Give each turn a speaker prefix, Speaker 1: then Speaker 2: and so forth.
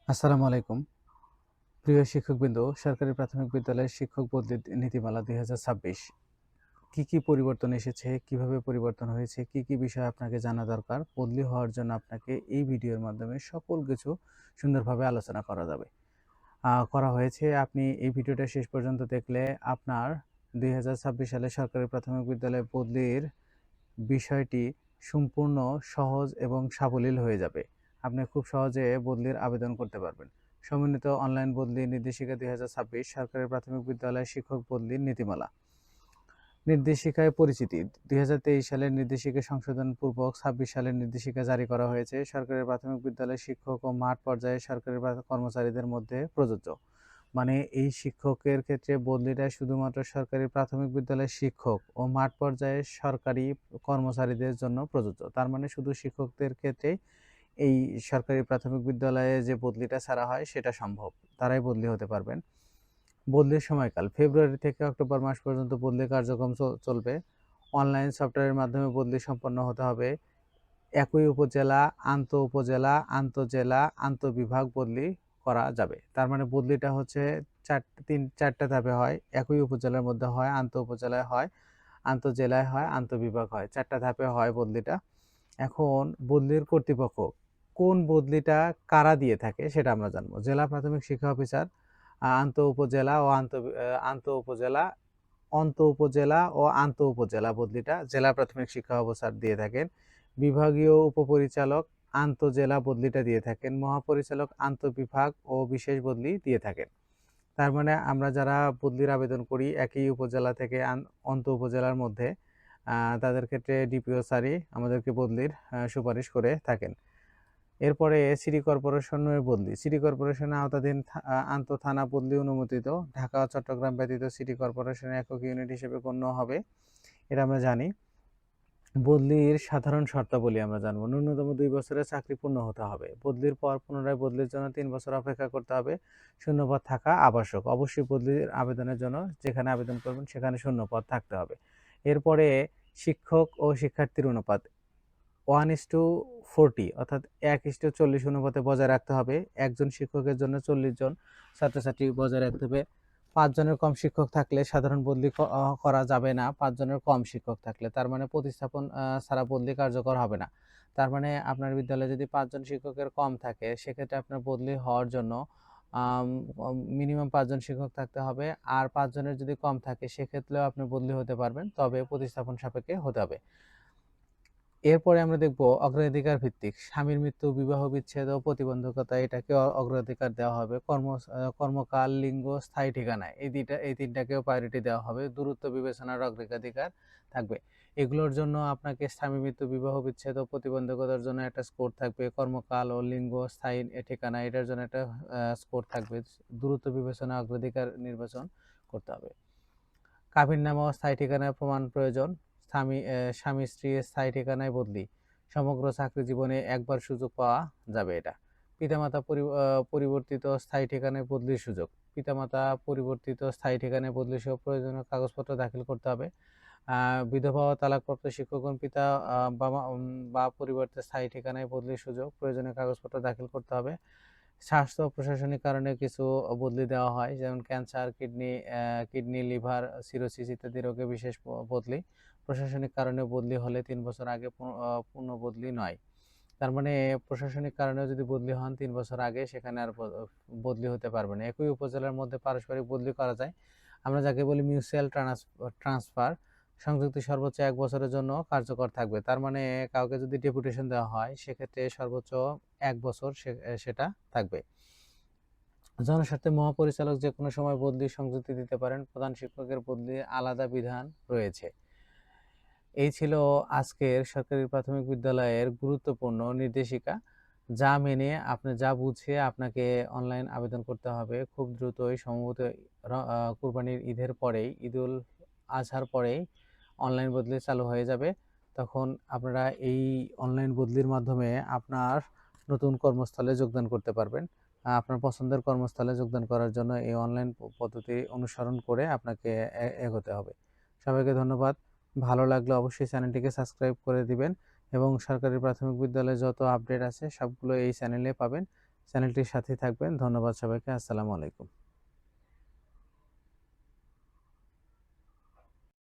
Speaker 1: আসসালামু আলাইকুম। প্রিয় শিক্ষকবৃন্দ, সরকারি প্রাথমিক বিদ্যালয়ের শিক্ষক বদলি নীতিমালা ২০২৬ কি পরিবর্তন এসেছে, কিভাবে পরিবর্তন হয়েছে, কি বিষয় আপনাকে জানা দরকার, বদলি হওয়ার জন্য আপনাকে এই ভিডিওর মাধ্যমে সকল কিছু সুন্দরভাবে আলোচনা করা হয়েছে। আপনি এই ভিডিওটা শেষ পর্যন্ত দেখলে আপনার ২০২৬ সালে সরকারি প্রাথমিক বিদ্যালয়ে বদলির বিষয়টি সম্পূর্ণ সহজ এবং সাবলীল হয়ে যাবে। আপনি খুব সহজে বদলির আবেদন করতে পারবেন। সমন্বিত অনলাইন বদলি নির্দেশিকা ২০২৬ সরকারি প্রাথমিক বিদ্যালয়ে শিক্ষক বদলির নীতিমালা। নির্দেশিকায় পরিচিতি ২০২৩ সালের নির্দেশিকা সংশোধনপূর্বক ২৬ সালের নির্দেশিকা জারি করা হয়েছে। সরকারি প্রাথমিক বিদ্যালয়ের শিক্ষক ও মাঠ পর্যায়ে সরকারি কর্মচারীদের মধ্যে প্রযোজ্য। মানে এই শিক্ষকের ক্ষেত্রে বদলিটা শুধুমাত্র সরকারি প্রাথমিক বিদ্যালয়ের শিক্ষক ও মাঠ পর্যায়ে সরকারি কর্মচারীদের জন্য প্রযোজ্য। তার মানে শুধু শিক্ষকদের ক্ষেত্রেই এই সরকারি প্রাথমিক বিদ্যালয়ে যে বদলিটা ছাড়া হয় সেটা সম্ভব। তারাই বদলি হতে পারবেন। বদলির সময়কাল ফেব্রুয়ারি থেকে অক্টোবর মাস পর্যন্ত বদলি কার্যক্রম চলবে। অনলাইন সফটওয়্যারের মাধ্যমে বদলি সম্পন্ন হতে হবে। একই উপজেলা, আন্তঃ-উপজেলা, আন্তঃ-জেলা, আন্তঃ-বিভাগ বদলি করা যাবে। তার মানে বদলিটা হচ্ছে ৪টা ধাপে হয়। একই উপজেলার মধ্যে হয়, আন্তঃ-উপজেলায় হয়, আন্তঃ-জেলায় হয়, আন্তঃ-বিভাগ হয়। ৪টা ধাপে হয় বদলিটা। এখন বদলির কর্তৃপক্ষ, কোন বদলিটা কারা দিয়ে থাকে সেটা আমরা জানবো। জেলা প্রাথমিক শিক্ষা অফিসার, আন্তঃ-উপজেলা ও আন্তঃ-উপজেলা, অন্তঃ-উপজেলা ও আন্তঃ-উপজেলা বদলিটা জেলা প্রাথমিক শিক্ষা অফিসার দিয়ে থাকেন। বিভাগীয় উপপরিচালক আন্তঃ-জেলা বদলিটা দিয়ে থাকেন। মহাপরিচালক আন্তঃ-বিভাগ ও বিশেষ বদলি দিয়ে থাকেন। তার মানে আমরা যারা বদলির আবেদন করি একই উপজেলা থেকে অন্তঃ-উপজেলার মধ্যে, তাদের ক্ষেত্রে ডিপিও স্যারই আমাদেরকে বদলির সুপারিশ করে থাকেন। এরপরে সিটি কর্পোরেশনের বদলি। সিটি কর্পোরেশনের আওতাধীন আন্তঃ-থানা বদলি অনুমোদিত। ঢাকা ও চট্টগ্রাম ব্যতীত সিটি কর্পোরেশনের একক ইউনিট হিসেবে গণ্য হবে। এটা আমরা জানি। বদলির সাধারণ শর্তাবলী আমরা জানবো। ন্যূনতম ২ বছরের চাকরি পূর্ণ হতে হবে। বদলির পর পুনরায় বদলির জন্য ৩ বছর অপেক্ষা করতে হবে। শূন্যপদ থাকা আবশ্যক। অবশ্যই বদলির আবেদনের জন্য যেখানে আবেদন করবেন সেখানে শূন্যপদ থাকতে হবে। এরপরে শিক্ষক ও শিক্ষার্থীর অনুপাত 1:40 অর্থাৎ 1:40 অনুপাতে বজায় রাখতে হবে। একজন শিক্ষকের জন্য ৪০ জন ছাত্রছাত্রী বজায় রাখতে হবে। ৫ জনের কম শিক্ষক থাকলে সাধারণ বদলি করা যাবে না। ৫ জনের কম শিক্ষক থাকলে। তার মানে প্রতিস্থাপন ছাড়া বদলি কার্যকর হবে না। তার মানে আপনার বিদ্যালয়ে যদি ৫ জন শিক্ষকের কম থাকে সেক্ষেত্রে আপনার বদলি হওয়ার জন্য আম মিনিমাম ৫ জন শিক্ষক থাকতে হবে। আর ৫ জনের যদি কম থাকে সেক্ষেত্রেও আপনি বদলি হতে পারবেন। তবে প্রতিস্থাপন সাপেক্ষে হতে হবে। এরপরে আমরা দেখব অগ্রাধিকার ভিত্তিক। স্বামীর মৃত্যু, বিবাহ বিচ্ছেদ ও প্রতিবন্ধকতা এটাকে অগ্রাধিকার দেওয়া হবে। কর্মকাল, লিঙ্গ, স্থায়ী ঠিকানা এই তিনটাকেও প্রায়োরিটি দেওয়া হবে। দূরত্ব বিবেচনার অগ্রাধিকার থাকবে। এগুলোর জন্য আপনাকে স্বামী মৃত্যু, বিবাহ বিচ্ছেদ ও প্রতিবন্ধকতার জন্য একটা স্কোর থাকবে। কর্মকাল ও লিঙ্গ, স্থায়ী ঠিকানা এটার জন্য একটা স্কোর থাকবে। দূরত্ব বিবেচনা অগ্রাধিকার নির্বাচন করতে হবে। কাবিননামা ও স্থায়ী ঠিকানার প্রমাণ প্রয়োজন। স্বামী স্ত্রীর স্থায়ী ঠিকানায় বদলি। সমগ্র চাকরি জীবনে একবার সুযোগ পাওয়া যাবে এটা। পিতামাতা পরিবর্তিত স্থায়ী ঠিকানায় বদলির সুযোগ। পিতামাতা পরিবর্তিত স্থায়ী ঠিকানায় বদলি সহ প্রয়োজনীয় কাগজপত্র দাখিল করতে হবে। বিধবা ও তালাকপ্রাপ্ত শিক্ষকগণ পিতা বা পরিবর্তে স্থায়ী ঠিকানায় বদলির সুযোগ। প্রয়োজনীয় কাগজপত্র দাখিল করতে হবে। স্বাস্থ্য ও প্রশাসনিক কারণে কিছু বদলি দেওয়া হয়, যেমন ক্যান্সার, কিডনি, লিভার সিরোসিস ইত্যাদি রোগে বিশেষ বদলি। প্রশাসনিক কারণে বদলি হলে ৩ বছর আগে পূর্ণ বদলি নয়। তার মানে প্রশাসনিক কারণেও যদি বদলি হন ৩ বছর আগে সেখানে আর বদলি হতে পারবে না। একই উপজেলার মধ্যে পারস্পরিক বদলি করা যায়, আমরা যাকে বলি মিউচুয়াল ট্রান্সফার। সংযুক্তি সর্বোচ্চ ১ বছরের জন্য কার্যকর থাকবে। তার মানে কাউকে যদি ডেপুটেশন দেওয়া হয় সেক্ষেত্রে সর্বোচ্চ ১ বছর সেটা থাকবে। জনস্বার্থে মহাপরিচালক যে কোনো সময় বদলি সংযুক্তি দিতে পারেন। প্রধান শিক্ষকের বদলির আলাদা বিধান রয়েছে। এই ছিল আজকের সরকারি প্রাথমিক বিদ্যালয়ের গুরুত্বপূর্ণ নির্দেশিকা। যা মেনে আপনি যা বুঝে আপনাকে অনলাইন আবেদন করতে হবে। খুব দ্রুতই সম্ভবত কুরবানির ঈদের পরেই, ঈদুল আজহার পরেই অনলাইন বদলি চালু হয়ে যাবে। তখন আপনারা এই অনলাইন বদলির মাধ্যমে আপনার নতুন কর্মস্থলে যোগদান করতে পারবেন। আপনার পছন্দের কর্মস্থলে যোগদান করার জন্য এই অনলাইন পদ্ধতি অনুসরণ করে আপনাকে এগোতে হবে। সবাইকে ধন্যবাদ। ভালো লাগলে অবশ্যই চ্যানেলটিকে সাবস্ক্রাইব করে দিবেন এবং সরকারি প্রাথমিক বিদ্যালয়ে যত আপডেট আছে সবগুলো এই চ্যানেলে পাবেন। চ্যানেলটির সাথে থাকবেন। ধন্যবাদ সবাইকে। আসসালামু আলাইকুম।